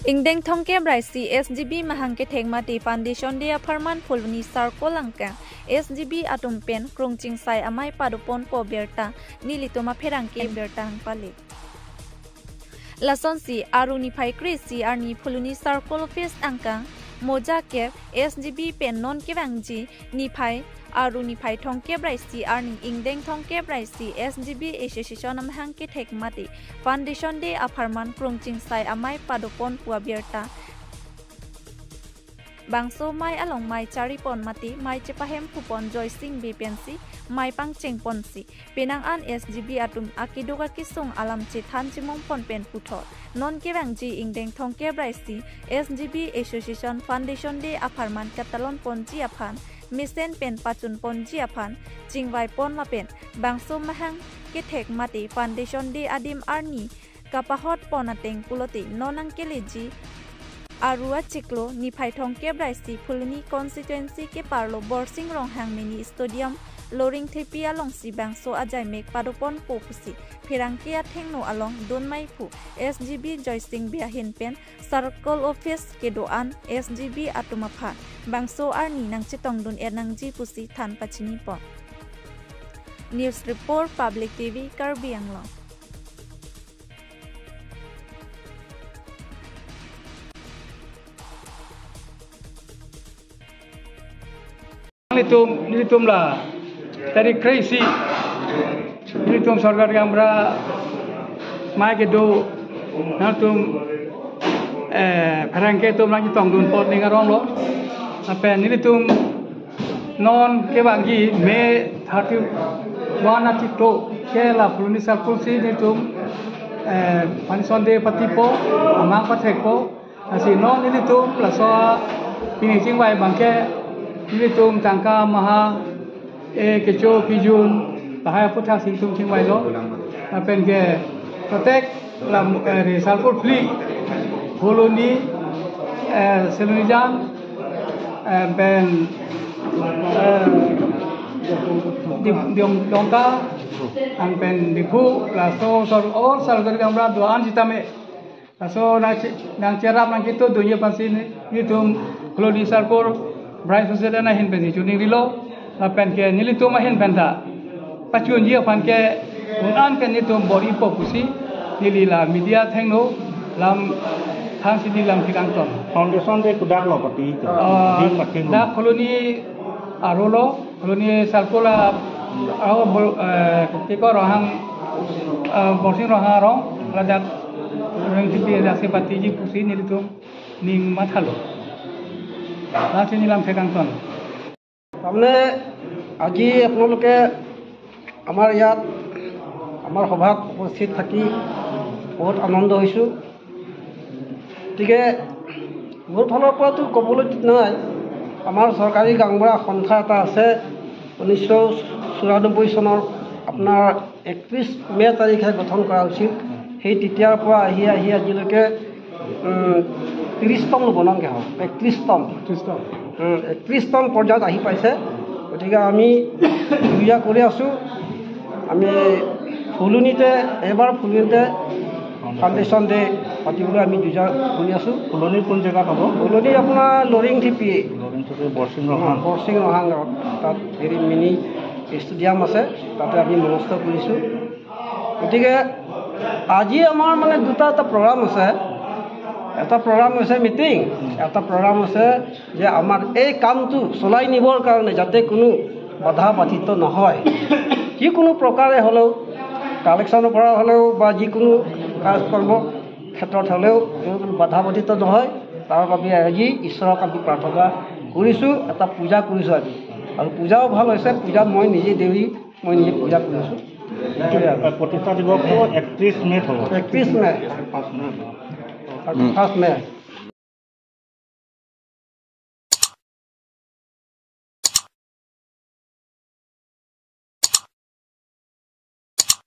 Ingdeng thongke braisi SGB mahangke thengmati foundation dia Farman Fulni Sarkolangka SGB atumpen krungching sai amai padupon po berta nilitoma pherangke berta hangpali Lasonsi aruni phai krisi arni Fulni Sarkol office angka moja ke SGB pen non ke bangji ni phai aruni phai thongke braisi arning ingdeng thongke braisi SGB association amhangke thekmati foundation de Farman krungching sai amai padupon pua berta bangso mai along mai charipon mati mai chepahem pupon joy sing bpensi mai pangcheng ponsi penang an SGB atum akidoga kisung alam chethan chimong pon pen puthor non ke bangji ingdeng thongke braisi SGB association foundation de Farman katalon ponji afan misen pen pachun ponji afan chingwai pon ma pen bangso mahang ke thek mati foundation de adim arni kapahot ponateng puloti nonang keleji Arua Chiklo ni Phaithong ke braisi Fulni constituency ke parlo borsing ronghang mini stadium loring thepi along si bangso ajai mek padopon popusi phirangke athengno along donmai phu SGB joysing biahin pen circle office ke doan SGB atumapha bangso arni nang chitong dun ernangji pusi than pachini pon News Report Public TV Karbi Anglong Nilitum lah dari crazy nilitum sargar gamra mai ke do natum perangke tum lagi tong dun pot ningarong lo apa nilitum non ke banggi me 31 atito ke la Fulni Sarkulsi nilitum pansonde patipo amang patheko asi non nilitum la so pinijing bai bangke nilitum tangka maha kecho kijun bahaya putra singtum chingwai lo apen ke protect la Sarkol fleet Fulni Selunijan ben diongka ang ben diku la so all sargar gamra doan jitame la so nang cerap nang kitu dunia pansin nilitum Fulni Sarkol Brian Soseda na hin pensi chuning rilo apen ke nilitum hin penta pachun ji apan ke unan ke nilitum bori popusi nilila media thengno lam thang sidi lam tikangton foundation de kudak lo pati ding makin da Fulni arolo Fulni Sarkola aro ke ko rohang borsing rohang rong ladak reng tipi da sepati ji pusi nilitum ning mathalo লাঠি নিলাম ফেকাংখন তাৰমানে আজি আপোনালোকে আমাৰ ইয়াত আমাৰ সভাত উপস্থিত থাকি বহুত আনন্দ হৈছোঁ গতিকে মোৰ ফালৰ পৰাতো ক'বলৈ নাই আমাৰ চৰকাৰী গাঁওবুঢ়া সন্থা এটা আছে 1994 চনৰ আপোনাৰ 31 মে তাৰিখে গঠন কৰা হৈছিল সেই তেতিয়াৰ পৰা আহি আজিলৈকে 30 টন বনাংগে হওক 31 টন পৰ্যায়ত আহি পাইছে গতিকে আমি পূজা কৰি আছোঁ আমি ফুলনিতে এবাৰ ফুলনিতে ফাউণ্ডেশ্যন ডে পাতিবলৈ আমি পূজা কৰি আছোঁ ফুলনি কোন জেগাত হ'ব ফুলনি আপোনাৰ লৰিং থিপি বৰচিং ৰহাং তাত হেৰি মিনি ষ্টেডিয়াম আছে তাতে আমি মনস্থ কৰিছোঁ গতিকে আজি আমাৰ মানে দুটা প্ৰগ্ৰাম আছে এটা প্ৰগ্ৰাম হৈছে মিটিং এটা প্ৰগ্ৰাম আছে যে আমাৰ এই কামটো চলাই নিবৰ কাৰণে যাতে কোনো বাধা বাধিত নহয় যিকোনো প্ৰকাৰে হ'লেও কালেকশ্যনৰ পৰা হ'লেও বা যিকোনো কাৰ্যকৰ্ম ক্ষেত্ৰত হ'লেও বাধা বাধিত নহয় তাৰ বাবে আজি ঈশ্বৰক আমি প্ৰাৰ্থনা কৰিছোঁ এটা পূজা কৰিছোঁ আজি আৰু পূজাও ভাল হৈছে পূজাত মই নিজে দেৱী মই নিজে পূজা কৰিছোঁ প্ৰতিষ্ঠা দিৱস 31 মে'ত হ'ব 31 মে' 1 মে'